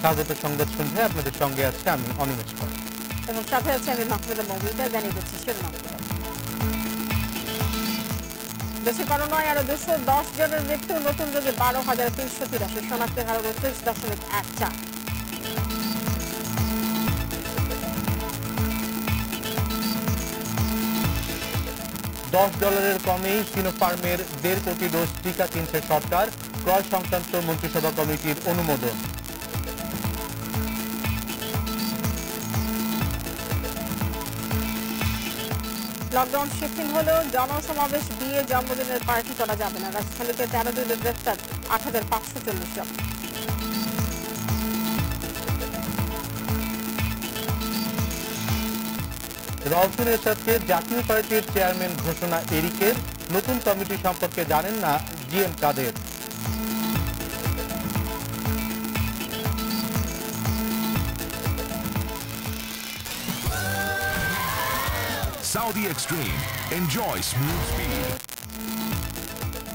স্বাগত সংবাদ সন্ধ্যায় আপনাদের সঙ্গে আছে আমি অনিমেষ কর এবং সাথে আছে আমি মাহমুদা মৌমিতা। জানিয়ে দিচ্ছি শিরোনামগুলো। দেশে করোনায় আরো 210 জনের মৃত্যু, নতুন রোগে 12,383, শনাক্তের হার 29.14। $10 কমেই সিনোফার্মের 1.5 কোটি ডোজ টিকা কিনছে সরকার, ক্রয় সংক্রান্ত মন্ত্রিসভা কমিটির অনুমোদন। লকডাউন শিথিল হলেও জনসমাবেশ, বিয়ে, জন্মদিনের পার্টি করা যাবে না। রাজধানীতে 13 দিনে গ্রেফতার 8,540 জন। রওশন এরশাদকে জাতীয় পার্টির চেয়ারম্যান ঘোষণা এরিকের, নতুন কমিটি সম্পর্কে জানেন না জিএম কাদের। Saudi Extreme. Enjoy smooth speed.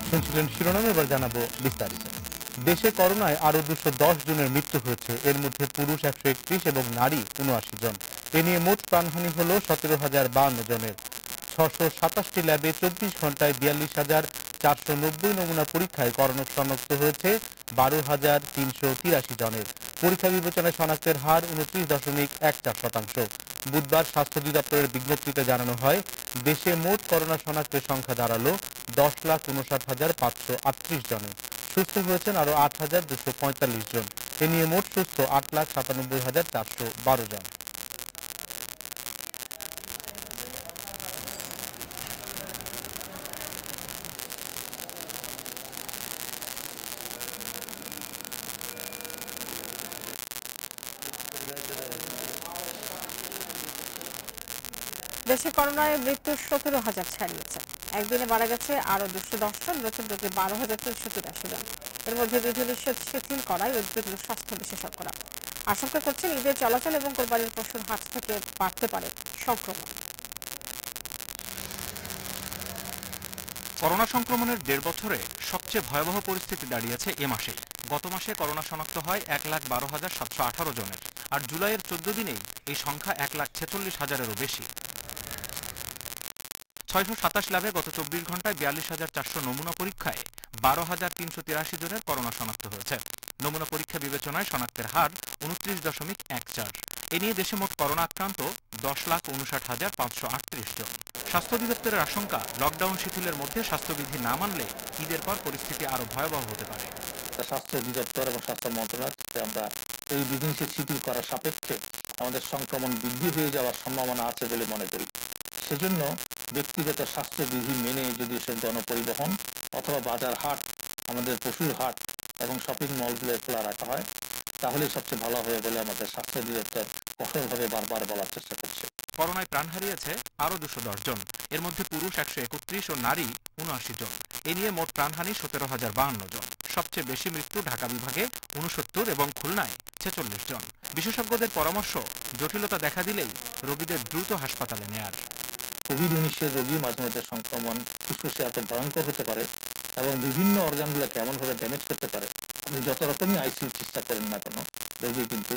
শুনছিলেন শিরোনাম, এবার জানাবো বিস্তারিত। দেশে করোনায় আরো 210 জনের মৃত্যু হয়েছে, এর মধ্যে পুরুষ 131 এবং নারী 79 জন। এ নিয়ে মোট প্রাণহানি হল 17,052 জনের। 627টি ল্যাবে 24 ঘন্টায় 42,490 নমুনা পরীক্ষায় করোনা শনাক্ত হয়েছে 12,383 জনের। পরীক্ষা বিবেচনায় শনাক্তের হার 29.14%। বুধবার স্বাস্থ্য অধিদপ্তরের বিজ্ঞপ্তিতে জানানো হয়, দেশে মোট করোনা শনাক্তের সংখ্যা দাঁড়ালো 10,59,538 জনে। সুস্থ হয়েছেন আরো 8,245 জন। এ নিয়ে মোট সুস্থ 8,97,412 জন। দেশে করোনায় মৃত্যু 17,000 ছাড়িয়েছে। একদিনে মারা গেছে আরো 210 জন, নতুন রোগে 12,383 জন। এর মধ্যে বিধিনিষেধ শিথিল করায় উদ্বিগ্ন স্বাস্থ্য বিশেষজ্ঞরা। আশঙ্কা করছেন ঈদের চলাচল এবং কোরবানির পশুর হাট থেকে বাড়তে পারে সংক্রমণ। করোনা সংক্রমণের 1.5 বছরে সবচেয়ে ভয়াবহ পরিস্থিতি দাঁড়িয়েছে এ মাসেই। গত মাসে করোনা শনাক্ত হয় 1,12,718 জনের, আর জুলাইয়ের 14 দিনেই এই সংখ্যা 1,46,000-এরও বেশি। 627 ল্যাবে গত 24 ঘন্টায় 42,400 নমুনা পরীক্ষায় 12,383 জনের করোনা শনাক্ত হয়েছে। নমুনা পরীক্ষা বিবেচনায় শনাক্তের হার 29.14। এ নিয়ে দেশে মোট করোনা আক্রান্ত 10,59,538 জন। স্বাস্থ্য অধিদপ্তরের আশঙ্কা, লকডাউন শিথিলের মধ্যে স্বাস্থ্যবিধি না মানলে ঈদের পর পরিস্থিতি আরো ভয়াবহ হতে পারে। স্বাস্থ্য অধিদপ্তর এবং স্বাস্থ্য মন্ত্রণালয় আমরা এই বিধিনিষেধ শিথিল করার সাপেক্ষে আমাদের সংক্রমণ বৃদ্ধি হয়ে যাওয়ার সম্ভাবনা আছে বলে মনে করি। সেজন্য ব্যক্তিগত স্বাস্থ্যবিধি মেনে যদি সে জনপরিবহন অথবা বাজার হাট, আমাদের পশুর হাট এবং শপিং মলগুলো খোলা রাখা হয়, তাহলে সবচেয়ে ভালো হবে বলে আমাদের স্বাস্থ্য অধিদপ্তর কঠোরভাবে বারবার বলার চেষ্টা করছে। করোনায় প্রাণ হারিয়েছে আরো 210 জন, এর মধ্যে পুরুষ 131 ও নারী 79 জন। এ নিয়ে মোট প্রাণহানি 17,052 জন। সবচেয়ে বেশি মৃত্যু ঢাকা বিভাগে 69 এবং খুলনায় 46 জন। বিশেষজ্ঞদের পরামর্শ, জটিলতা দেখা দিলেই রোগীদের দ্রুত হাসপাতালে নেয়ার। কোভিড-19 রোগী মাঝে মাঝে সংক্রমণ ফুসফুসে এত ভয়ঙ্কর হতে পারে এবং বিভিন্ন অর্গানগুলোকে এমনভাবে ড্যামেজ করতে পারে, আপনি যত রকমই আইসিইউ চিকিৎসা করেন না কেন, রোগী কিন্তু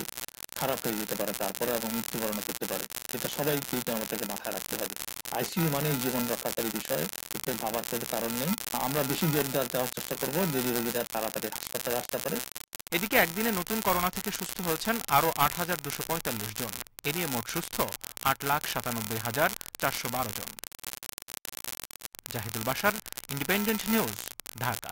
খারাপ হয়ে যেতে পারে তারপরে এবং মৃত্যুবরণ করতে পারে। এটা সবাইকে আমাদেরকে মাথায় রাখতে হবে। আইসিইউ মানে জীবন রক্ষাকারী বিষয়, এতে ভাবার কোনো কারণ নেই। আমরা বেশি জোরদার দেওয়ার চেষ্টা করবো যদি রোগীরা তাড়াতাড়ি হাসপাতালে আসতে পারে। এদিকে একদিনে নতুন করোনা থেকে সুস্থ হয়েছেন আরো 8,245 জন। এ নিয়ে মোট সুস্থ 8,97,412 জন। Zahidul Bashar, Independent News, Dhaka.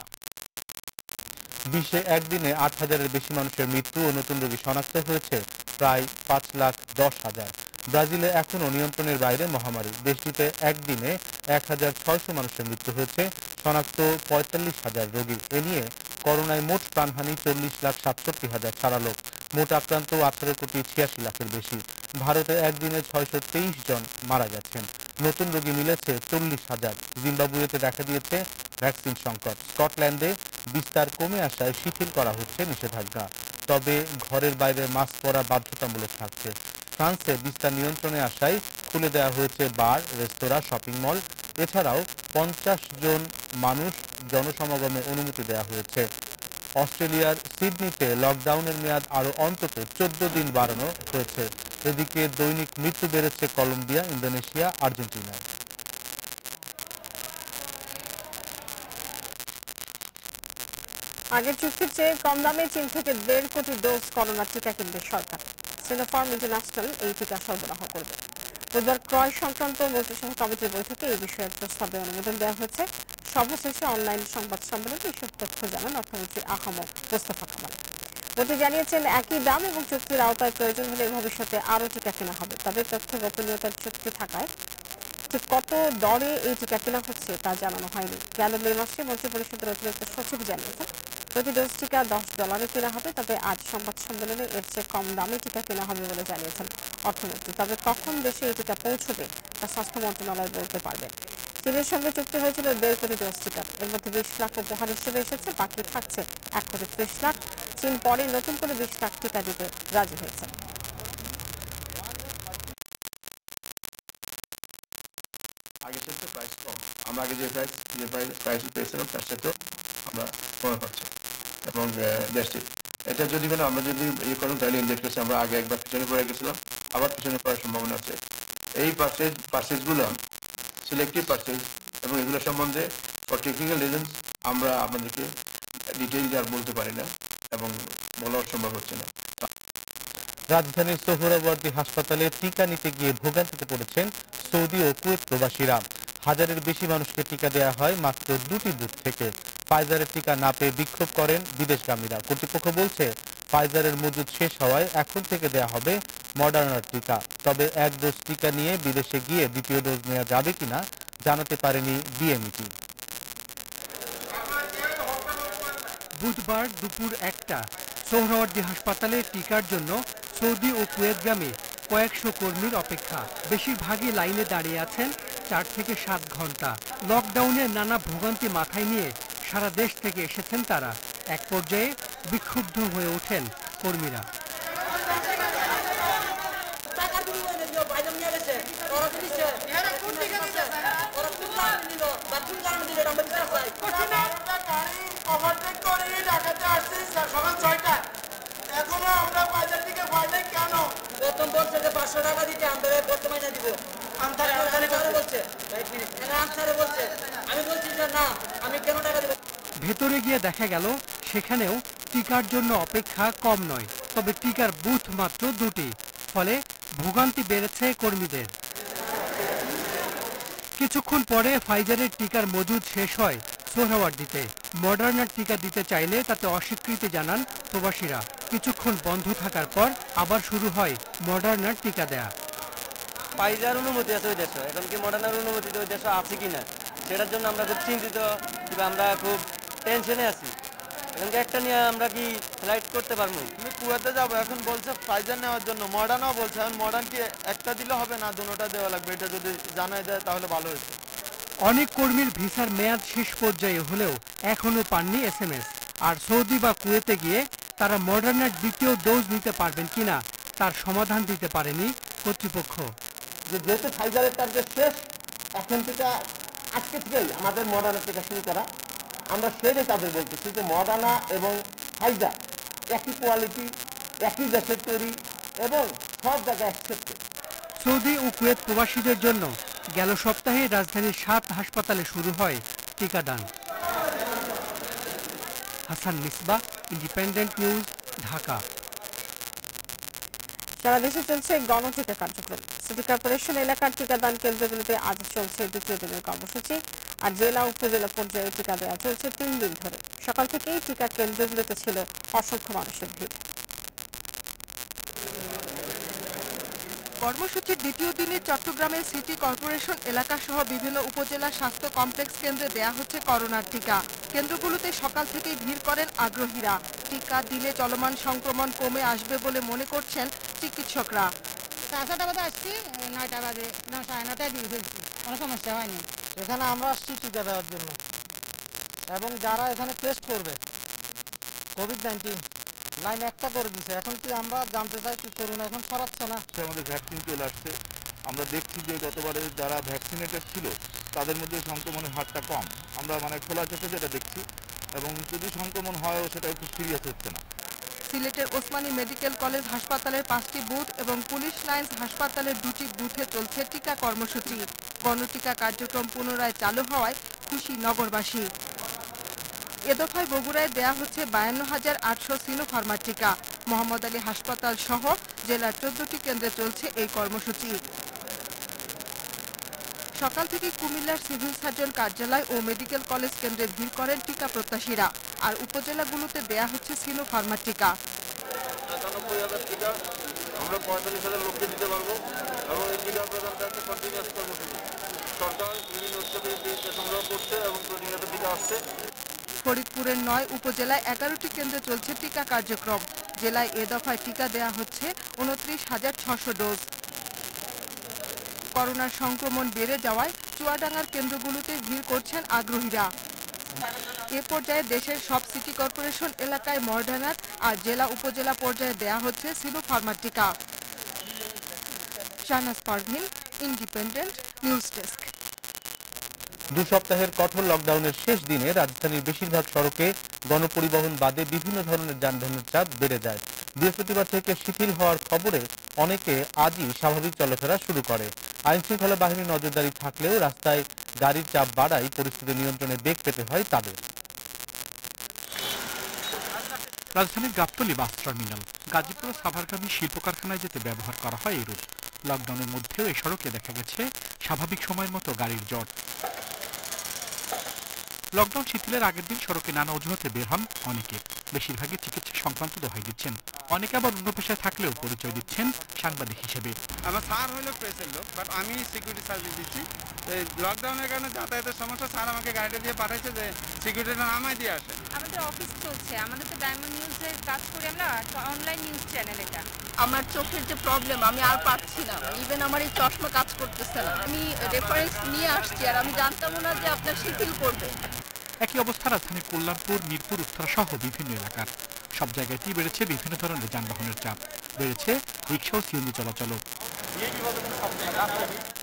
বিশ্বে একদিনে 8,000-এর বেশি মানুষের মৃত্যু ও নতুন রোগী শনাক্ত হয়েছে প্রায় 5,10,000। ব্রাজিলে এখনও নিয়ন্ত্রণের বাইরে মহামারী। দেশটিতে একদিনে 1,600 মানুষের মৃত্যু হয়েছে, শনাক্ত 45,000 রোগী। এ নিয়ে করোনায় মোট প্রাণহানি 40,67,000 ছাড়ালো। মোট আক্রান্ত 18,86,00,000-এর বেশি। ভারতে একদিনে 623 জন মারা গেছেন। নতুন রোগী মিলেছে 40,000। জিম্বাবুয়েতে দেখা দিয়েছে ভ্যাকসিন সংকট। স্কটল্যান্ডে বিস্তার কমে আসায় শিথিল করা হচ্ছে নিষেধাজ্ঞা, তবে ঘরের বাইরে মাস্ক পরা বাধ্যতামূলক থাকছে। ফ্রান্সে বিস্তার নিয়ন্ত্রণে আসায় খুলে দেওয়া হয়েছে বার, রেস্তোরাঁ, শপিং মল। এছাড়াও 50 জন মানুষ জনসমাগমে অনুমতি দেওয়া হয়েছে। অস্ট্রেলিয়ার সিডনিতে লকডাউনের মেয়াদ আরও অন্তত 14 দিন বাড়ানো হয়েছে। এদিকে দৈনিক মৃত্যু বেড়েছে কলম্বিয়া, ইন্দোনেশিয়া, আর্জেন্টিনায়। আগের চুক্তির চেয়ে কম দামে চীন থেকে 1.5 কোটি ডোজ করোনা টিকা কিনবে সরকার। সিনোফার্ম ইন্টারন্যাশনাল এই টিকা সরবরাহ করবে। বুধবার ক্রয় সংক্রান্ত মন্ত্রিসভা কমিটির বৈঠকে এই বিষয়ে প্রস্তাবে অনুমোদন দেওয়া হয়েছে। সভা শেষে অনলাইন সংবাদ সম্মেলনে এসব তথ্য জানান অর্থমন্ত্রী আহমদ মোস্তফা কামাল। মন্ত্রী জানিয়েছেন, একই দাম এবং চুক্তির আওতায় প্রয়োজন হলে ভবিষ্যতে আরও টিকা কেনা হবে। তবে তথ্য গোপনীয়তার চুক্তি থাকায় ঠিক কত দরে এই টিকা কেনা হচ্ছে তা জানানো হয়নি। গেল মে মাসে মন্ত্রিপরিষদের অতিরিক্ত সচিব জানিয়েছেন, প্রতি ডোজ টিকা $10 কেনা হবে। তবে আজ সংবাদ সম্মেলনে এর চেয়ে কম দামে টিকা কেনা হবে বলে জানিয়েছেন অর্থমন্ত্রী। তবে কখন দেশে এই টিকা পৌঁছবে তা স্বাস্থ্য মন্ত্রণালয় বলতে পারবে। চীনের সঙ্গে চুক্তি হয়েছিল 1.5 কোটি ডোজ টিকার। এর মধ্যে 20 লাখ উপহার হিসেবে এসেছে, বাকি থাকছে 1 কোটি 30 লাখ। চীন পরে নতুন করে 20 লাখ টিকা দিতে রাজি হয়েছে। আগে থেকে প্রাইস কম, আমরা আগে যে প্রাইস পেয়েছিলাম তার সাথে আমরা সময় পাচ্ছি এবং দেশটি এটা যদি মানে আমরা যদি ইয়ে করেন তাহলে ইন্ডিকেট করছি আমরা আগে একবার পিছনে পড়ে গেছিলাম, আবার পিছনে পড়ার সম্ভাবনা আছে। এই পার্সেসগুলো সিলেক্টিভ পার্সেস এবং এগুলো সম্বন্ধে ফর টেকনিক্যাল রিজনস আমরা আপনাদেরকে ডিটেইল আর বলতে পারি না এবং বলার সম্ভব হচ্ছে না। রাজধানীর সোহরাওয়ার্দী হাসপাতালে টিকা নিতে গিয়ে ভোগান্তিতে পড়েছেন সৌদি ও কুয়েত প্রবাসীরা। হাজারের বেশি মানুষকে টিকা দেওয়া হয় মাত্র 2টি বুথ থেকে। ফাইজারের টিকা না পেয়ে বিক্ষোভ করেন বিদেশগামীরা। কর্তৃপক্ষ বলছে, ফাইজারের মজুদ শেষ হওয়ায় এখন থেকে দেয়া হবে মডার্নার টিকা। তবে 1 ডোজ টিকা নিয়ে বিদেশে গিয়ে দ্বিতীয় ডোজ নেওয়া যাবে কিনা জানাতে পারেনি বিএমইটি। বুধবার দুপুর 1টা সোহরাওয়ার্দী হাসপাতালে টিকার জন্য সৌদি ও কুয়েতগামী কয়েকশো কর্মীর অপেক্ষা। বেশিরভাগই লাইনে দাঁড়িয়ে আছেন 4 থেকে 7 ঘন্টা। লকডাউনের নানা ভোগান্তি মাথায় নিয়ে সারা দেশ থেকে এসেছেন তারা। এক পর্যায়ে বিক্ষুব্ধ হয়ে ওঠেন কর্মীরা। এখনো আমরা বাজার থেকে বাইরে কেন প্রথম বলছে যে 500 টাকা দিতে আমরা বর্তমানে দিব আমি বলছি যে না, আমি কেন টাকা দিব। ভেতরে গিয়ে দেখা গেল সেখানেও টিকার জন্য অপেক্ষা কম নয়, তবে টিকার বুথ মাত্র 2টি। ফলে ভোগান্তি বেড়েছে কর্মীদের। কিছুক্ষণ পরে ফাইজারের টিকার মজুদ শেষ হয় সোহরাওয়ার্দীতে। মডার্নার টিকা দিতে চাইলে তাতে অস্বীকৃতি জানান প্রবাসীরা। কিছুক্ষণ বন্ধ থাকার পর আবার শুরু হয় মডার্নার টিকা দেয়া। ফাইজার অনুমতি আছে ওই দেশে, এখন কি মডার্নার অনুমতি ওই দেশে আছে কিনা সেটার জন্য আমরা খুব চিন্তিত, কিংবা আমরা খুব টেনশনে আছি। এখন কি একটা নিয়ে আমরা কি ফ্লাইট করতে পারবো? আমি কুয়েতে যাবো, এখন বলছে ফাইজার নেওয়ার জন্য, মডার্নও বলছে। এখন মডার্ন কি একটা দিলে হবে না, দুটোটা দেওয়া লাগবে? এটা যদি জানাই দেয় তাহলে ভালো হয়েছে। অনেক কর্মীর ভিসার মেয়াদ শেষ পর্যায়ে হলেও এখনো পাননি SMS। আর সৌদি বা কুয়েতে গিয়ে তারা মডার্নার দ্বিতীয় ডোজ নিতে পারবেন কিনা তার সমাধান দিতে পারেনি কর্তৃপক্ষ। যেহেতু ফাইজারের টার্গেট শেষ, এখন থেকে আজকে থেকেই আমাদের মডার্নার টিকা শুরু করা। আমরা সেটাই তাদের বলতেছি যে মডার্না এবং ফাইজার একই কোয়ালিটি, একই দেশের তৈরি এবং সব জায়গায় অ্যাকসেপ্টেড। সৌদি ও কুয়েত প্রবাসীদের জন্য গেল সপ্তাহে রাজধানীর 7 হাসপাতালে শুরু হয় টিকাদান। Hasan Misbah, Independent News, Dhaka. সারা দেশে চলছে গণটিকা কার্যক্রম। সিটি কর্পোরেশন এলাকার টিকাদান কেন্দ্রগুলোতে আজ চলছে দ্বিতীয় দিনের কর্মসূচি। আর জেলা উপজেলা পর্যায়ে টিকা দেওয়া চলছে 3 দিন ধরে। সকাল থেকেই টিকা কেন্দ্রগুলোতে ছিল অসংখ্য মানুষের ভিড়। কর্মসূচির দ্বিতীয় দিনে চট্টগ্রামের সিটি কর্পোরেশন এলাকা সহ বিভিন্ন উপজেলা স্বাস্থ্য কমপ্লেক্স কেন্দ্রে দেয়া হচ্ছে করোনার টিকা। কেন্দ্রগুলোতে সকাল থেকেই ভিড় করেন আগ্রহীরা। টিকা দিলে চলমান সংক্রমণ কমে আসবে বলে মনে করছেন চিকিৎসকরা। 7টা বাজে আসছি, 9টা বাজে 9:30টায় দিয়ে ফেলছি, কোনো সমস্যা হয়নি। এখানে আমরা আসছি টিকা দেওয়ার জন্য, এবং যারা এখানে টেস্ট করবে কোভিড-19 লাইন একটা করে দিছে। এখন কি আমরা জানতে চাই কি করুন, এখন ছড়াচ্ছে না। আমাদের ভ্যাকসিন চলে আসছে, আমরা দেখছি যে গতবারে যারা ভ্যাকসিনেটেড ছিল তাদের মধ্যে সংক্রমণের হারটা কম। আমরা মানে খোলা চোখে যেটা দেখছি, এবং যদি সংক্রমণ হয়ও সেটা একটু সিরিয়াস হচ্ছে না। সিলেটের ওসমানী মেডিকেল কলেজ হাসপাতালের 5টি বুথ এবং পুলিশ লাইন্স হাসপাতালের 2টি বুথে চলছে টিকা কর্মসূচি। গণটিকা কার্যক্রম পুনরায় চালু হওয়ায় খুশি নগরবাসী। এ দফায় বগুড়ায় দেয়া হচ্ছে 52,800 সিনোফার্মার টিকা। মোহাম্মদ আলী হাসপাতাল সহ জেলার 14টি কেন্দ্রে চলছে এই কর্মসূচি। সকাল থেকে কুমিল্লার সিভিল সার্জন কার্যালয় ও মেডিকেল কলেজ কেন্দ্রে ভিড় করেন টিকা প্রত্যাশীরা। আর উপজেলাগুলোতে দেয়া হচ্ছে সিনোফার্মার টিকা। 95,000 টিকা আমরা 45,000 লোককে দিতে পারবো এবং এই টিকা প্রদানটা একটা কন্টিনিউয়াস কর্মসূচি। সরকার বিভিন্ন উৎসবে টিকা সংগ্রহ করছে এবং প্রতিনিয়ত টিকা আসছে। ফরিদপুরের 9 উপজেলায় 11টি কেন্দ্রে চলছে টিকা কার্যক্রম। জেলায় এ দফায় টিকা দেয়া হচ্ছে 29,600 ডোজ। করোনার সংক্রমণ বেড়ে যাওয়ায় চুয়াডাঙ্গার কেন্দ্রগুলোতে ভিড় করছেন আগ্রহীরা। এ পর্যায়ে দেশের সব সিটি কর্পোরেশন এলাকায় মডার্নার আর জেলা উপজেলা পর্যায়ে দেয়া হচ্ছে সিনোফার্মার টিকা। Shahnaz Parveen, independent news desk. 2 সপ্তাহের কঠোর লকডাউনের শেষ দিনে রাজধানীর বেশিরভাগ সড়কে গণপরিবহন বাদে বিভিন্ন ধরনের যানবাহনের চাপ বেড়ে যায়। বৃহস্পতিবার থেকে শিথিল হওয়ার খবরে অনেকে আজই স্বাভাবিক চলাফেরা শুরু করে। আইনশৃঙ্খলা বাহিনীর নজরদারি থাকলেও রাস্তায় গাড়ির চাপ বাড়ায় পরিস্থিতি নিয়ন্ত্রণে বেগ পেতে হয় তাদের। রাজধানীর গাবতলী বাস টার্মিনাল, গাজীপুর সাভারগামী শিল্প কারখানায় যেতে ব্যবহার করা হয় এই রুট। লকডাউনের মধ্যেও এই সড়কে দেখা গেছে স্বাভাবিক সময়ের মতো গাড়ির জট। লকডাউন শিথিলের আগের দিন সড়কে নানা অজুহাতে বের হন অনেকে। বেশিরভাগই চিকিৎসা সংক্রান্ত দোহাই দিচ্ছেন। অনেকে আবার অন্য পেশায় থাকলেও পরিচয় দিচ্ছেন সাংবাদিক হিসেবে। আমার স্যার হলো প্রেসের লোক, বাট আমি সিকিউরিটি সার্ভিস দিচ্ছি। এই লকডাউনের কারণে যাতায়াতের সমস্যা, স্যার আমাকে গাড়িটা দিয়ে পাঠাইছে যে সিকিউরিটিটা নামাই দিয়ে আসে। আমাদের অফিস চলছে, আমাদের তো ডায়মন্ড নিউজের কাজ করি আমরা, অনলাইন নিউজ চ্যানেল এটা। আমার চোখের যে প্রবলেম, আমি আর পাচ্ছি না, ইভেন আমার এই চশমা কাজ করতেছে না। আমি রেফারেন্স নিয়ে আসছি, আর আমি জানতাম না যে আপনার শিথিল করবে। একই অবস্থা রাজধানীর কল্যাণপুর, মিরপুর, উত্তরা সহ বিভিন্ন এলাকার সব জায়গাতেই বেড়েছে বিভিন্ন ধরনের যানবাহনের চাপ। বেড়েছে রিক্সা ও সিএনজি চলাচলও।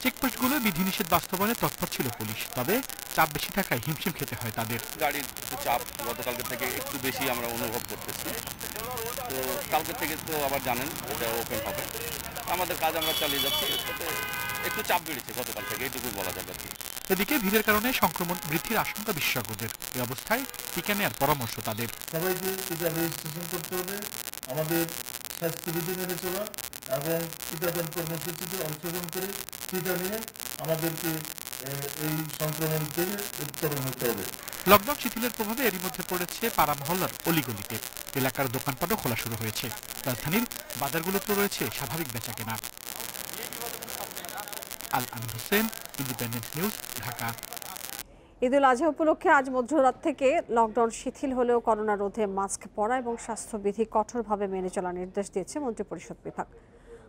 চেকপোস্টগুলো বিধিনিষেধ বাস্তবায়নে তৎপর ছিল পুলিশ, তবে চাপ বেশি থাকায় হিমশিম খেতে হয় তাদের। গাড়ির চাপ গতকালকে থেকে একটু বেশি আমরা অনুভব করতেছি। তো কালকে থেকে তো আবার জানেন এটা ওপেন হবে, আমাদের কাজ আমরা চালিয়ে যাচ্ছি। একটু চাপ বেড়েছে গতকাল থেকে, এইটুকু বলা যাবে। এদিকে ভিড়ের কারণে সংক্রমণ বৃদ্ধির আশঙ্কা বিশেষজ্ঞদের। এই অবস্থায় টিকা নেওয়ার পরামর্শ তাদের। সবাইকে টিকা রেজিস্ট্রেশন করতে হবে, আমাদের স্বাস্থ্যবিধি মেনে চলা এবং টিকাদান কর্মসূচিতে অংশগ্রহণ করে টিকা নিয়ে আমাদেরকে এই সংক্রমণ থেকে উত্তরণ হতে হবে। লকডাউন শিথিলের প্রভাবে এরই মধ্যে পড়েছে পাড়া মহল্লার অলিগলিতে। এলাকার দোকানপাটও খোলা শুরু হয়েছে। রাজধানীর বাজারগুলোতেও রয়েছে স্বাভাবিক বেচাকেনা। আল আমিন হোসেন, ইন্ডিপেন্ডেন্ট নিউজ, ঢাকা। ঈদুল আজহা উপলক্ষে আজ মধ্যরাত থেকে লকডাউন শিথিল হলেও করোনা রোধে মাস্ক পরা এবং স্বাস্থ্যবিধি কঠোরভাবে মেনে চলার নির্দেশ দিয়েছে মন্ত্রিপরিষদ বিভাগ।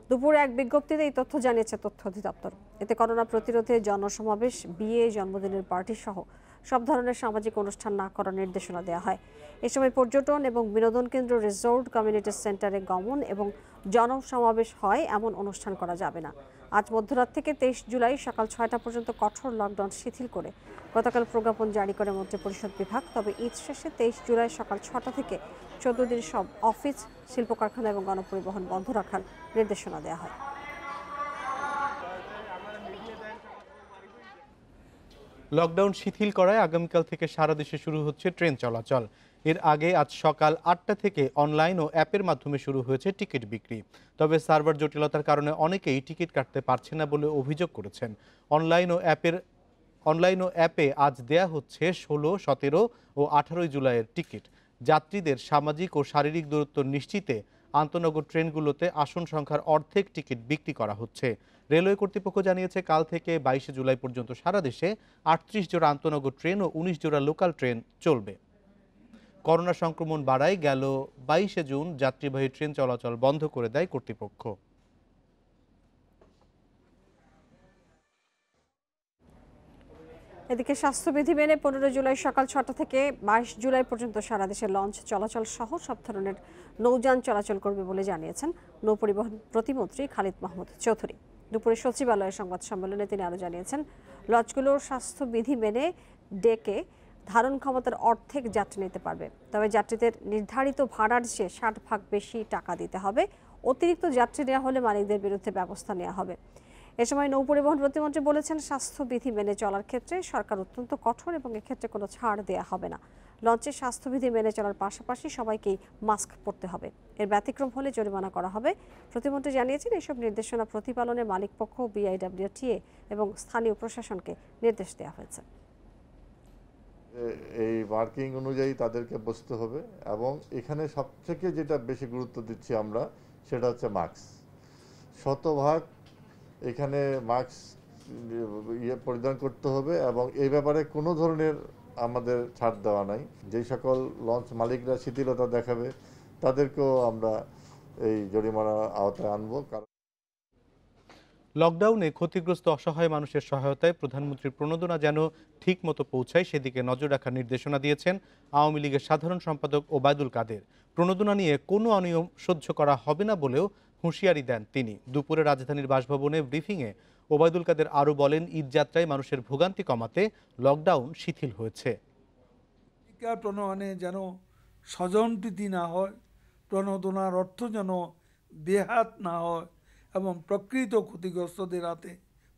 দুপুরে এক বিজ্ঞপ্তিতে এই তথ্য জানিয়েছে তথ্য অধিদপ্তর। এতে করোনা প্রতিরোধে জনসমাবেশ, বিয়ে, জন্মদিনের পার্টি সহ সব ধরনের সামাজিক অনুষ্ঠান না করার নির্দেশনা দেওয়া হয়। এ সময় পর্যটন এবং বিনোদন কেন্দ্র, রিসোর্ট, কমিউনিটি সেন্টারে গমন এবং জনসমাবেশ হয় এমন অনুষ্ঠান করা যাবে না। আজ মধ্যরাত থেকে 23 জুলাই সকাল 6টা পর্যন্ত কঠোর লকডাউন শিথিল করে গতকাল প্রজ্ঞাপন জারি করে মন্ত্রিপরিষদ বিভাগ। তবে ঈদ শেষে 23 জুলাই সকাল 6টা থেকে 14 দিন সব অফিস, শিল্প কারখানা এবং গণপরিবহন বন্ধ রাখার নির্দেশনা দেওয়া হয়। লকডাউন শিথিল করায় আগামীকাল থেকে সারা দেশে শুরু হচ্ছে ট্রেন চলাচল। এর আগে আজ সকাল 8টা থেকে অনলাইন ও অ্যাপের মাধ্যমে শুরু হয়েছে টিকিট বিক্রি। তবে সার্ভার জটিলতার কারণে অনেকেই টিকিট কাটতে পারছে না বলে অভিযোগ করেছেন। অনলাইন ও অ্যাপে আজ দেয়া হচ্ছে 16, 17 ও 18 জুলাইয়ের টিকিট। যাত্রীদের সামাজিক ও শারীরিক দূরত্ব নিশ্চিতে আন্তনগর ট্রেনগুলোতে আসন সংখ্যার অর্ধেক টিকিট বিক্রি করা হচ্ছে। রেলওয়ে কর্তৃপক্ষ জানিয়েছে কাল থেকে 22 জুলাই পর্যন্ত সারা দেশে 38 জোড়া আন্তনগর ট্রেন ও 19 জোড়া লোকাল ট্রেন চলবে। করোনা সংক্রমণ বাড়ায় গেল 22 জুন যাত্রীবাহী ট্রেন চলাচল বন্ধ করে দেয় কর্তৃপক্ষ। এদিকে স্বাস্থ্যবিধি মেনে 15 জুলাই সকাল 6টা থেকে 22 জুলাই পর্যন্ত সারা দেশে লঞ্চ চলাচল সহ সব ধরনের নৌযান চলাচল করবে বলে জানিয়েছেন নৌপরিবহন প্রতিমন্ত্রী খালিদ মাহমুদ চৌধুরী। দুপুরে সচিবালয়ের সংবাদ সম্মেলনে তিনি আরও জানিয়েছেন, লঞ্চগুলোর স্বাস্থ্যবিধি মেনে ডেকে ধারণ ক্ষমতার অর্ধেক যাত্রী নিতে পারবে। তবে যাত্রীদের নির্ধারিত ভাড়ার চেয়ে 60 ভাগ বেশি টাকা দিতে হবে। অতিরিক্ত যাত্রী নেওয়া হলে মালিকদের বিরুদ্ধে ব্যবস্থা নেওয়া হবে। এ সময় নৌপরিবহন প্রতিমন্ত্রী বলেছেন, স্বাস্থ্যবিধি মেনে চলার ক্ষেত্রে সরকার অত্যন্ত কঠোর এবং এক্ষেত্রে কোনো ছাড় দেওয়া হবে না। লঞ্চে স্বাস্থ্যবিধি মেনে চলার পাশাপাশি সবাইকেই মাস্ক পরতে হবে। এর ব্যতিক্রম হলে জরিমানা করা হবে। প্রতিমন্ত্রী জানিয়েছেন, এসব নির্দেশনা প্রতিপালনে মালিকপক্ষ, বিআইডব্লিউটিএ এবং স্থানীয় প্রশাসনকে নির্দেশ দেওয়া হয়েছে। এই মার্কিং অনুযায়ী তাদেরকে বসতে হবে এবং এখানে সবথেকে যেটা বেশি গুরুত্ব দিচ্ছি আমরা সেটা হচ্ছে মাস্ক। শতভাগ এখানে মাস্ক পরিধান করতে হবে এবং এই ব্যাপারে কোনো ধরনের আমাদের ছাড় দেওয়া নাই। যেই সকল লঞ্চ মালিকরা শিথিলতা দেখাবে তাদেরকেও আমরা এই জরিমানার আওতায় আনবো। লকডাউনে ক্ষতিগ্রস্ত অসহায় মানুষের সহায়তায় প্রধানমন্ত্রীর প্রণোদনা যেন ঠিক মতো পৌঁছায় সেদিকে নজর রাখার নির্দেশনা দিয়েছেন আওয়ামী লীগের সাধারণ সম্পাদক ওবায়দুল কাদের। প্রণোদনা নিয়ে কোনো অনিয়ম সহ্য করা হবে না বলেও হুঁশিয়ারি দেন তিনি। দুপুরে রাজধানীর বাসভবনে ব্রিফিংয়ে ওবায়দুল কাদের আরও বলেন, ঈদযাত্রায় মানুষের ভোগান্তি কমাতে লকডাউন শিথিল হয়েছে। প্রণোদনে যেন স্বজনপ্রীতি না হয়, প্রণোদনার অর্থ যেন বেহাত না হয় এবং প্রকৃত ক্ষতিগ্রস্তদের হাতে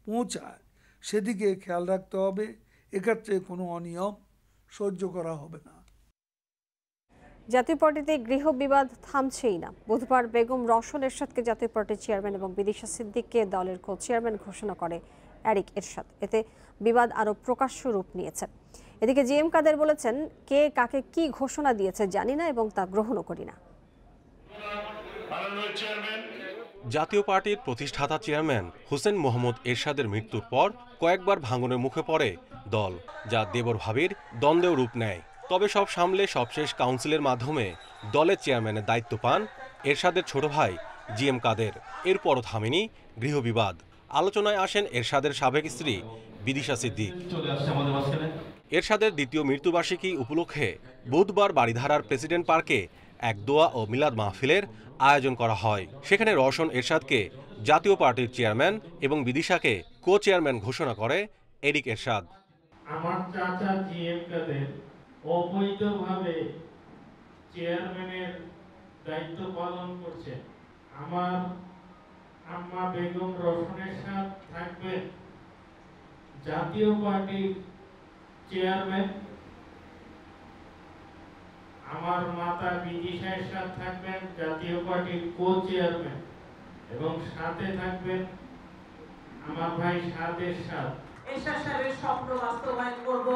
পৌঁছায় সেদিকে খেয়াল রাখতে হবে। এক্ষেত্রে কোনো অনিয়ম সহ্য করা হবে না। জাতীয় পার্টিতে গৃহ বিবাদ থামছেই না। বুধবার বেগম রওশন এরশাদকে জাতীয় পার্টির চেয়ারম্যান এবং বিদিশা সিদ্দিককে দলের কো চেয়ারম্যান ঘোষণা করে এরিক এরশাদ। এতে বিবাদ আরও প্রকাশ্য রূপ নিয়েছে। এদিকে জিএম কাদের বলেছেন, কে কাকে কি ঘোষণা দিয়েছে জানি না এবং তা গ্রহণও করি না। জাতীয় পার্টির প্রতিষ্ঠাতা চেয়ারম্যান হোসেন মোহাম্মদ এরশাদের মৃত্যুর পর কয়েকবার ভাঙনের মুখে পড়ে দল, যা দেবর ভাবির দ্বন্দ্বেও রূপ নেয়। তবে সব সামলে সবশেষ কাউন্সিলের মাধ্যমে দলের চেয়ারম্যানের দায়িত্ব পান এরশাদের ছোট ভাই জিএম কাদের। এরপরও থামেনি গৃহবিবাদ। আলোচনায় আসেন এরশাদের সাবেক স্ত্রী বিদিশা সিদ্দিক। এরশাদের দ্বিতীয় মৃত্যুবার্ষিকী উপলক্ষে বুধবার বাড়িধারার প্রেসিডেন্ট পার্কে এক দোয়া ও মিলাদ মাহফিলের আয়োজন করা হয়। সেখানে রওশন এরশাদকে জাতীয় পার্টির চেয়ারম্যান এবং বিদিশাকে কো চেয়ারম্যান ঘোষণা করে এরিক এরশাদ। আমার চাচা জিএম কাদের অবৈধভাবে চেয়ারম্যানের দায়িত্ব পালন করছে। আমার আম্মা বেগম রওশন এরশাদ থাকবেন জাতীয় পার্টির চেয়ারম্যান, আমার মাতা বিদিশা এরশাদ থাকবেন জাতীয় পার্টির কো চেয়ারম্যান এবং সাথে থাকবেন আমার ভাই সাদ এরশাদ। এরশাদ সাহেবের স্বপ্ন বাস্তবায়ন করব।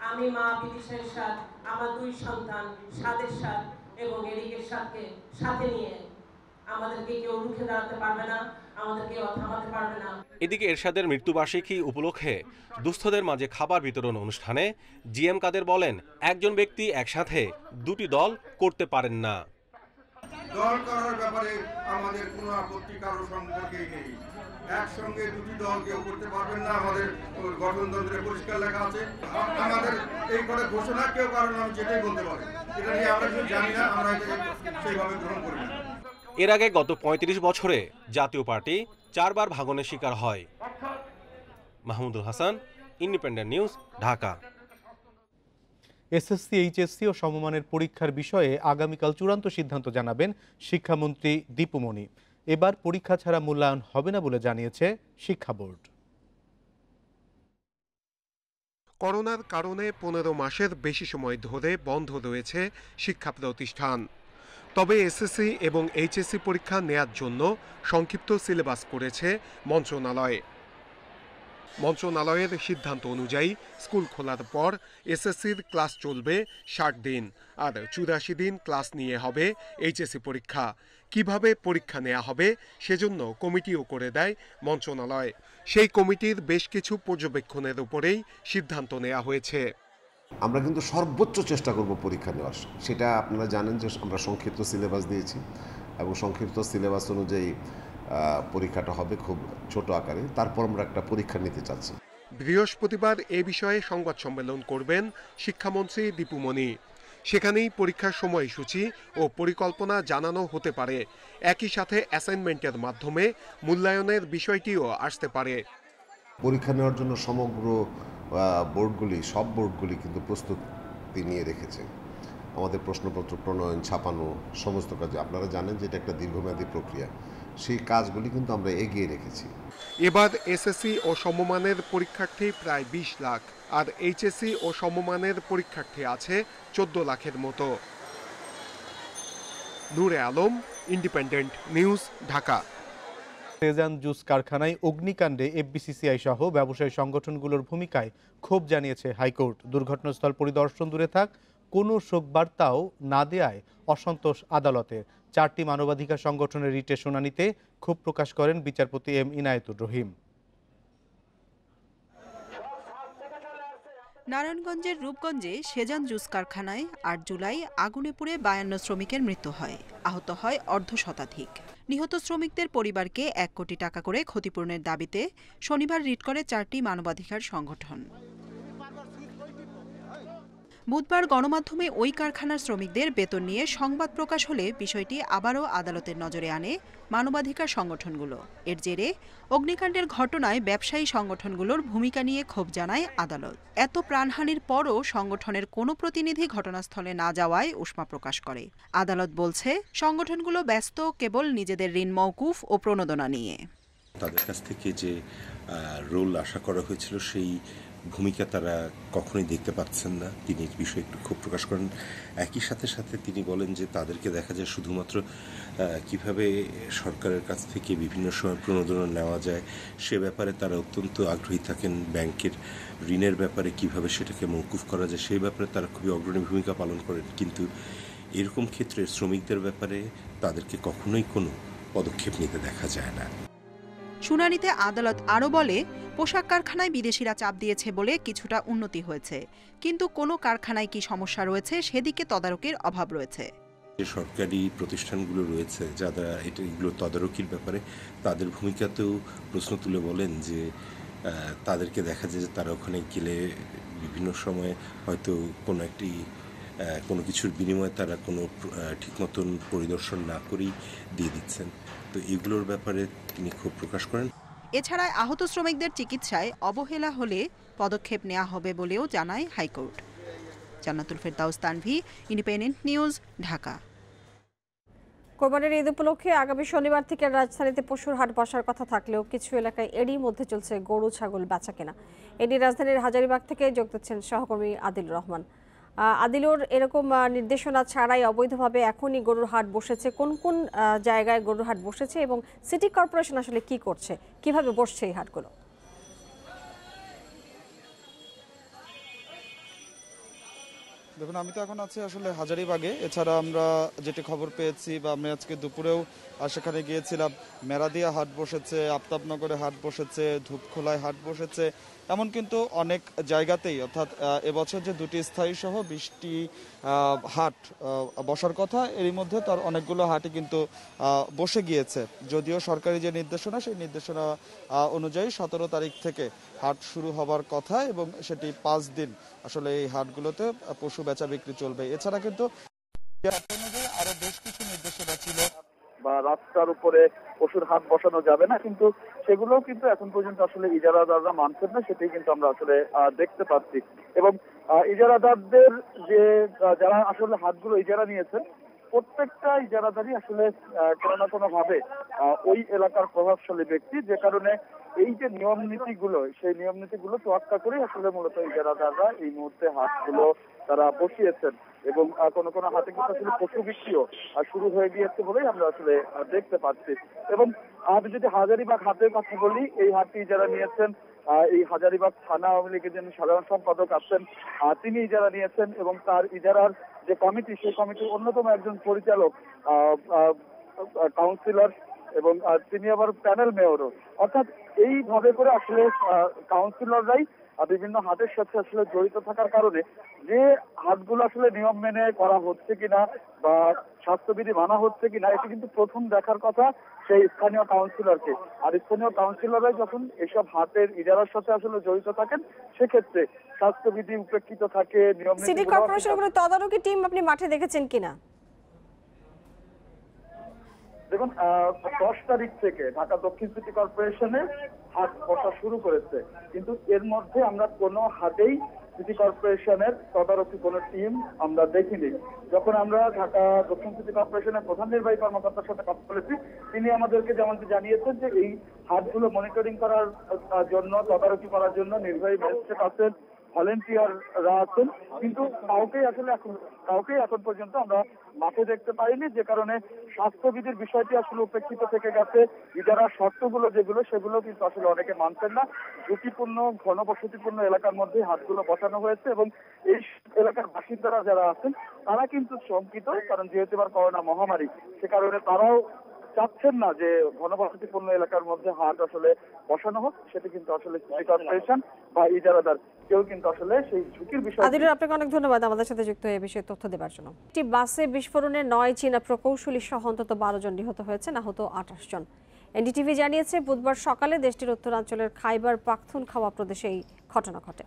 আমি মা বিদিশা এরশাদ আমার দুই সন্তান সাদ এরশাদ এবং এরিক এরশাদকে সাথে নিয়ে আমাদেরকে কেউ রুখে দাঁড়াতে পারবে না, আমাদেরকে থামাতে পারবে না। এদিকে এরশাদের মৃত্যুবার্ষিকী উপলক্ষে দুস্থদের মাঝে খাবার বিতরণ অনুষ্ঠানে জিএম কাদের বলেন, একজন ব্যক্তি একসাথে দুটি দল করতে পারেন না। দল করার ব্যাপারে আমাদের কোনো আপত্তি কারো সম্পর্কেই নেই। একসঙ্গে দুটি দল কেউ করতে পারবেন না, আমাদের গঠনতন্ত্রে পরিষ্কার লেখা আছে। আমাদের এই করে ঘোষণা কেউ কারণ আমি যেটাই বলতে পারি, এটা নিয়ে আমরা কিছু জানি না, আমরা সেইভাবে গ্রহণ করি না। এর আগে গত 35 বছরে জাতীয় পার্টি 4 বার ভাঙনের শিকার হয়। Mahmudul Hasan, Independent News, Dhaka. SSC, HSC ও সমমানের পরীক্ষার বিষয়ে আগামীকাল চূড়ান্ত সিদ্ধান্ত জানাবেন শিক্ষামন্ত্রী দীপু মনি। এবার পরীক্ষা ছাড়া মূল্যায়ন হবে না বলে জানিয়েছে শিক্ষা বোর্ড। করোনার কারণে 15 মাসের বেশি সময় ধরে বন্ধ রয়েছে শিক্ষা প্রতিষ্ঠান। তবে এসএসসি এবং এইচএসসি পরীক্ষা নেয়ার জন্য সংক্ষিপ্ত সিলেবাস করেছে মন্ত্রণালয়। মন্ত্রণালয়ের সিদ্ধান্ত অনুযায়ী স্কুল খোলার পর এসএসসির ক্লাস চলবে 60 দিন আর 84 দিন ক্লাস নিয়ে হবে এইচএসসি পরীক্ষা। কিভাবে পরীক্ষা নেওয়া হবে সেজন্য কমিটিও করে দেয় মন্ত্রণালয়। সেই কমিটির বেশ কিছু পর্যবেক্ষণের উপরেই সিদ্ধান্ত নেওয়া হয়েছে। আমরা কিন্তু সর্বোচ্চ চেষ্টা করব পরীক্ষা নেওয়ার। সেটা আপনারা জানেন যে আমরা সংক্ষিপ্ত সিলেবাস দিয়েছি এবং সংক্ষিপ্ত সিলেবাস অনুযায়ী পরীক্ষাটা হবে খুব ছোট আকারে। তারপর আমরা একটা পরীক্ষা নিতে চাচ্ছি। বৃহস্পতিবার এ বিষয়ে সংবাদ সম্মেলন করবেন শিক্ষামন্ত্রী দীপু মনি। সেখানেই পরীক্ষার সময়সূচি ও পরিকল্পনা জানানো হতে পারে। একই সাথে অ্যাসাইনমেন্টের মাধ্যমে মূল্যায়নের বিষয়টিও আসতে পারে। পরীক্ষা নেওয়ার জন্য সমগ্র বোর্ডগুলি, সব বোর্ডগুলি কিন্তু প্রস্তুতি নিয়ে রেখেছে। আমাদের প্রশ্নপত্র প্রণয়ন, ছাপানো, সমস্ত কাজে আপনারা জানেন যে এটা একটা দীর্ঘমেয়াদী প্রক্রিয়া, সেই কাজগুলি কিন্তু আমরা এগিয়ে রেখেছি। এবার এসএসসি ও সমমানের পরীক্ষার্থী প্রায় 20 লাখ, আর এইচএসসি ও সমমানের পরীক্ষার্থী আছে 14 লাখের মতো। Nure Alam, Independent News, Dhaka. Sezan juice কারখানায় অগ্নিকাণ্ডে এফবিসিসিআই সহ ব্যবসায়ী সংগঠনগুলোর ভূমিকায় ক্ষোভ জানিয়েছে হাইকোর্ট। দুর্ঘটনাস্থল পরিদর্শন দূরে থাক, কোনো শোক বার্তাও না দেয়ায় অসন্তোষ আদালতের। 4টি মানবাধিকার সংগঠনের রিটের শুনানিতে ক্ষোভ প্রকাশ করেন বিচারপতি এম ইনায়েতুর রহিম। নারায়ণগঞ্জের রূপগঞ্জে সেজান জুস কারখানায় 8 জুলাই আগুনে পুড়ে 52 শ্রমিকের মৃত্যু হয়, আহত হয় অর্ধশতাধিক। নিহত শ্রমিকদের পরিবারকে 1 কোটি টাকা করে ক্ষতিপূরণের দাবিতে শনিবার রিট করে 4টি মানবাধিকার সংগঠন। বুধবার গণমাধ্যমে ওই কারখানার শ্রমিকদের বেতন নিয়ে সংবাদ প্রকাশ হলে বিষয়টি আবারও আদালতের নজরে আনে মানবাধিকার সংগঠনগুলো। এর জেরে অগ্নিকাণ্ডের ঘটনায় ব্যবসায়ী সংগঠনগুলোর ভূমিকা নিয়ে ক্ষোভ জানায় আদালত। এত প্রাণহানির পরও সংগঠনের কোনো প্রতিনিধি ঘটনাস্থলে না যাওয়ায় উষ্মা প্রকাশ করে আদালত। বলছে সংগঠনগুলো ব্যস্ত কেবল নিজেদের ঋণ মওকুফ ও প্রণোদনা নিয়ে। তাদের কাছ থেকে যে রোল আশা করা হয়েছিল সেই ভূমিকা তারা কখনোই দেখতে পাচ্ছেন না। তিনি এই বিষয়ে একটু ক্ষোভ প্রকাশ করেন। একই সাথে সাথে তিনি বলেন যে তাদেরকে দেখা যায় শুধুমাত্র কিভাবে সরকারের কাছ থেকে বিভিন্ন সময় প্রণোদনা নেওয়া যায় সে ব্যাপারে তারা অত্যন্ত আগ্রহী থাকেন। ব্যাংকের ঋণের ব্যাপারে কিভাবে সেটাকে মওকুফ করা যায় সেই ব্যাপারে তারা খুবই অগ্রণী ভূমিকা পালন করেন, কিন্তু এরকম ক্ষেত্রে শ্রমিকদের ব্যাপারে তাদেরকে কখনোই কোনো পদক্ষেপ নিতে দেখা যায় না। শুনানিতে আদালত আরও বলে, পোশাক কারখানায় বিদেশিরা চাপ দিয়েছে বলে কিছুটা উন্নতি হয়েছে, কিন্তু কোনো কারখানায় কি সমস্যা রয়েছে সেদিকে তদারকির অভাব রয়েছে। যে সরকারি প্রতিষ্ঠানগুলো রয়েছে যারা এগুলো তদারকির ব্যাপারে তাদের ভূমিকাতেও প্রশ্ন তুলে বলেন যে তাদেরকে দেখা যায় যে তারা ওখানে গেলে বিভিন্ন সময় হয়তো কোনো কিছুর বিনিময়ে তারা কোনো ঠিক মতন পরিদর্শন না করেই দিয়ে দিচ্ছেন। তো এগুলোর ব্যাপারে তিনি ক্ষোভ প্রকাশ করেন। এছাড়া আহত শ্রমিকদের চিকিৎসায় অবহেলা হলে পদক্ষেপ নেওয়া হবে বলেও জানায় হাইকোর্ট। জান্নাতুল ফেরদাউস তানভি, ইন্ডিপেন্ডেন্ট নিউজ, ঢাকা। কোরবানির ঈদ উপলক্ষে আগামী শনিবার থেকে রাজধানীতে পশুর হাট বসার কথা থাকলেও কিছু এলাকায় এরই মধ্যে চলছে গরু ছাগল বেচাকেনা। এটি রাজধানীর হাজারীবাগ থেকে যোগ দিচ্ছেন সহকর্মী আদিলুর রহমান। আদিলুর, এরকম নির্দেশনা ছাড়াই অবৈধভাবে এখনই গরুর হাট বসেছে, কোন কোন জায়গায় গরুর হাট বসেছে এবং সিটি কর্পোরেশন আসলে কি করছে, কিভাবে বসছে এই হাটগুলো? দেখুন, আমি তো এখন আছি আসলে হাজারীবাগে। এছাড়া আমরা যেটি খবর পেয়েছি বা আমি আজকে দুপুরেও সেখানে গিয়েছিলাম, মেরাদিয়া হাট বসেছে, আফতাবনগরে হাট বসেছে, ধূপখোলায় হাট বসেছে, এমন কিন্তু অনেক জায়গাতেই, অর্থাৎ এবছর যে 2টি স্থায়ী সহ 20টি হাট বসার কথা, এরই মধ্যে তার অনেকগুলো হাটই কিন্তু বসে গিয়েছে। যদিও সরকারি যে নির্দেশনা সেই নির্দেশনা অনুযায়ী 17 তারিখ থেকে হাট শুরু হবার কথা এবং সেটি 5 দিন আসলে এই হাটগুলোতে পশু বেচা বিক্রি চলবে। এছাড়া কিন্তু আরো বেশ কিছু নির্দেশনা ছিল, বা রাস্তার উপরে পশুর হাট বসানো যাবে না, কিন্তু সেগুলোও কিন্তু এখন পর্যন্ত আসলে ইজারাদাররা মানছেন না, সেটাই কিন্তু আমরা আসলে দেখতে পাচ্ছি। এবং ইজারাদারদের যে যারা আসলে হাটগুলো ইজারা নিয়েছেন, প্রত্যেকটা ইজারাদারই আসলে কোনো না কোনো ভাবে ওই এলাকার প্রভাবশালী ব্যক্তি, যে কারণে এই যে নিয়ম নীতিগুলো, সেই নিয়ম নীতিগুলো তোয়াক্কা করে আসলে মূলত ইজারাদাররা এই মুহূর্তে হাটগুলো তারা বসিয়েছেন। এবং কোনো কোনো হাটে কিন্তু আসলে পশু বিক্রিও শুরু হয়ে গিয়েছে বলেই আমরা আসলে দেখতে পাচ্ছি। এবং আমি যদি হাজারীবাগ হাটের কথা বলি, এই হাটটি যারা নিয়েছেন, এই হাজারীবাগ থানা আওয়ামী লীগের যিনি সাধারণ সম্পাদক আছেন তিনি ইজারা নিয়েছেন, এবং তার ইজারার যে কমিটি, সেই কমিটির অন্যতম একজন পরিচালক কাউন্সিলর, এবং তিনি আবার প্যানেল মেয়রও। অর্থাৎ এইভাবে করে আসলে কাউন্সিলররাই বিভিন্ন হাটের সাথে আসলে জড়িত থাকার কারণে যে হাটগুলো আসলে নিয়ম মেনে করা হচ্ছে কিনা বা স্বাস্থ্যবিধি মানা হচ্ছে কিনা, এটি কিন্তু প্রথম দেখার কথা সেই স্থানীয় কাউন্সিলরকে। আর স্থানীয় কাউন্সিলররাই যখন এসব হাটের ইজারার সাথে আসলে জড়িত থাকেন, সেক্ষেত্রে স্বাস্থ্যবিধি উপেক্ষিত থাকে, নিয়ম। সিটি কর্পোরেশনের তদারকি টিম আপনি মাঠে দেখেছেন কিনা? দেখুন 10 তারিখ থেকে ঢাকা দক্ষিণ সিটি কর্পোরেশনে হাট বসা শুরু করেছে, কিন্তু এর মধ্যে আমরা কোনো হাটেই সিটি কর্পোরেশনের তদারকি কোনো টিম আমরা দেখিনি। যখন আমরা ঢাকা দক্ষিণ সিটি কর্পোরেশনের প্রধান নির্বাহী কর্মকর্তার সাথে কথা বলেছি, তিনি আমাদেরকে যেমনটি জানিয়েছেন যে এই হাটগুলো মনিটরিং করার জন্য, তদারকি করার জন্য নির্বাহী ম্যাজিস্ট্রেট আছেন, ভলেন্টিয়াররা আছেন, কিন্তু কাউকেই এখন পর্যন্ত আমরা মাঠে দেখতে পাইনি, যে কারণে স্বাস্থ্যবিধির বিষয়টি আসলে উপেক্ষিত থেকে গেছে। ইজারা শর্তগুলো যেগুলো সেগুলো কিন্তু আসলে অনেকে মানছেন না। ঝুঁকিপূর্ণ ঘনবসতিপূর্ণ এলাকার মধ্যে হাটগুলো বসানো হয়েছে এবং এই এলাকার বাসিন্দারা যারা আছেন তারা কিন্তু শঙ্কিত, কারণ যেহেতু এবার করোনা মহামারী, সে কারণে তারাও চাচ্ছেন না যে ঘনবসতিপূর্ণ এলাকার মধ্যে হাট আসলে বসানো হোক। সেটা কিন্তু আসলে সিটি কর্পোরেশন বা ইজারাদার কেউ কিন্তু আসলে সেই ঝুঁকির বিষয়। আদিলুর, আপনাকে অনেক ধন্যবাদ আমাদের সাথে যুক্ত হয়ে বিষয়ে তথ্য দেওয়ার জন্য। একটি বাসে বিস্ফোরণে 9 চীনা প্রকৌশলী সহ অন্তত 12 জন নিহত হয়েছেন, আহত 28 জন। এনডিটিভি জানিয়েছে বুধবার সকালে দেশটির উত্তরাঞ্চলের খাইবার পাখতুনখাওয়া প্রদেশে এই ঘটনা ঘটে।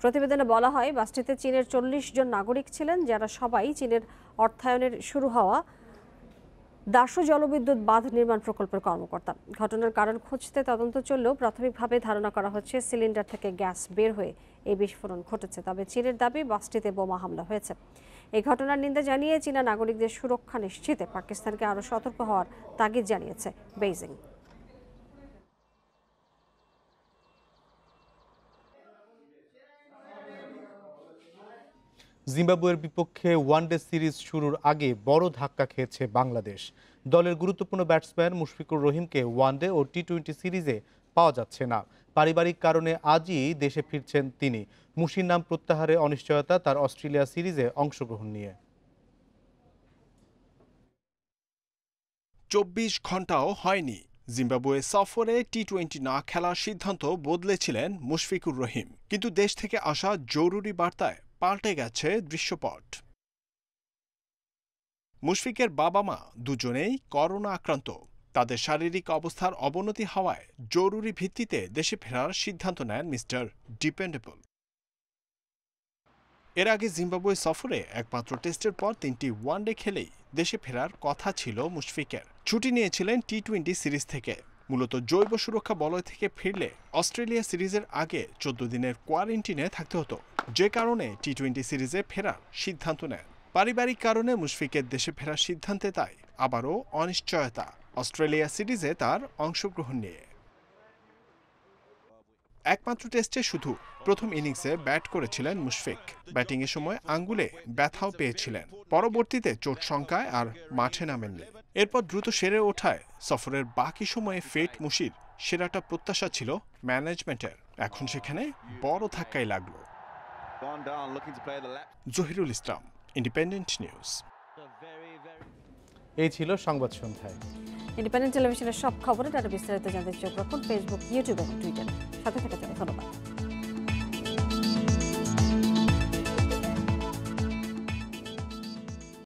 প্রতিবেদনে বলা হয় বাসটিতে চীনের 40 জন নাগরিক ছিলেন, যারা সবাই চীনের অর্থায়নের শুরু হওয়া দাসু জলবিদ্যুৎ বাঁধ নির্মাণ প্রকল্পের কর্মকর্তা। ঘটনার কারণ খুঁজতে তদন্ত চললেও প্রাথমিকভাবে ধারণা করা হচ্ছে সিলিন্ডার থেকে গ্যাস বের হয়ে এই বিস্ফোরণ ঘটেছে। তবে চীনের দাবি বাসটিতে বোমা হামলা হয়েছে। এই ঘটনার নিন্দা জানিয়ে চীনা নাগরিকদের সুরক্ষা নিশ্চিতে পাকিস্তানকে আরও সতর্ক হওয়ার তাগিদ জানিয়েছে বেইজিং। জিম্বাবুয়ের বিপক্ষে ওয়ানডে সিরিজ শুরুর আগে বড় ধাক্কা খেয়েছে বাংলাদেশ। দলের গুরুত্বপূর্ণ ব্যাটসম্যান মুশফিকুর রহিমকে ওয়ানডে ও টি-20 সিরিজে পাওয়া যাচ্ছে না। পারিবারিক কারণে আজই দেশে ফিরছেন তিনি। মুশির নাম প্রত্যাহারে অনিশ্চয়তা তার অস্ট্রেলিয়া সিরিজে অংশগ্রহণ নিয়ে। 24 ঘন্টাও হয়নি জিম্বাবুয়ে সফরে টি-20 না খেলার সিদ্ধান্ত বদলেছিলেন মুশফিকুর রহিম, কিন্তু দেশ থেকে আসা জরুরি বার্তায় পাল্টে গেছে দৃশ্যপট। মুশফিকের বাবা মা দুজনেই করোনা আক্রান্ত। তাদের শারীরিক অবস্থার অবনতি হওয়ায় জরুরি ভিত্তিতে দেশে ফেরার সিদ্ধান্ত নেন মিস্টার ডিপেন্ডেবল। এর আগে জিম্বাবুয়ে সফরে একমাত্র টেস্টের পর 3টি ওয়ানডে খেলেই দেশে ফেরার কথা ছিল মুশফিকের। ছুটি নিয়েছিলেন টি-20 সিরিজ থেকে। মূলত জৈব সুরক্ষা বলয় থেকে ফিরলে অস্ট্রেলিয়া সিরিজের আগে 14 দিনের কোয়ারেন্টিনে থাকতে হতো, যে কারণে টি-20 সিরিজে ফেরার সিদ্ধান্ত নেন। পারিবারিক কারণে মুশফিকের দেশে ফেরার সিদ্ধান্তে তাই আবারও অনিশ্চয়তা অস্ট্রেলিয়া সিরিজে তার অংশগ্রহণ নিয়ে। একমাত্র টেস্টে শুধু প্রথম ইনিংসে ব্যাট করেছিলেন মুশফিক। ব্যাটিংয়ের সময় আঙ্গুলে ব্যথাও পেয়েছিলেন। পরবর্তীতে চোট শঙ্কায় আর মাঠে নামেননি। এরপর দ্রুত সেরে ওঠায় সফরের বাকি সময়ে ফিট মুশির সেরাটা প্রত্যাশা ছিল ম্যানেজমেন্টের। এখন সেখানে বড় ধাক্কাই লাগলো। জহিরুল ইসলাম, ইন্ডিপেন্ডেন্ট নিউজ। এই ছিল সংবাদ সন্ধ্যায়। ইন্ডিপেন্ডেন্ট টেলিভিশনের সব খবরে তারা বিস্তারিত জানতে চোখ রাখুন ফেসবুক, ইউটিউব এবং টুইটারে। সাথে থাকার জন্য ধন্যবাদ।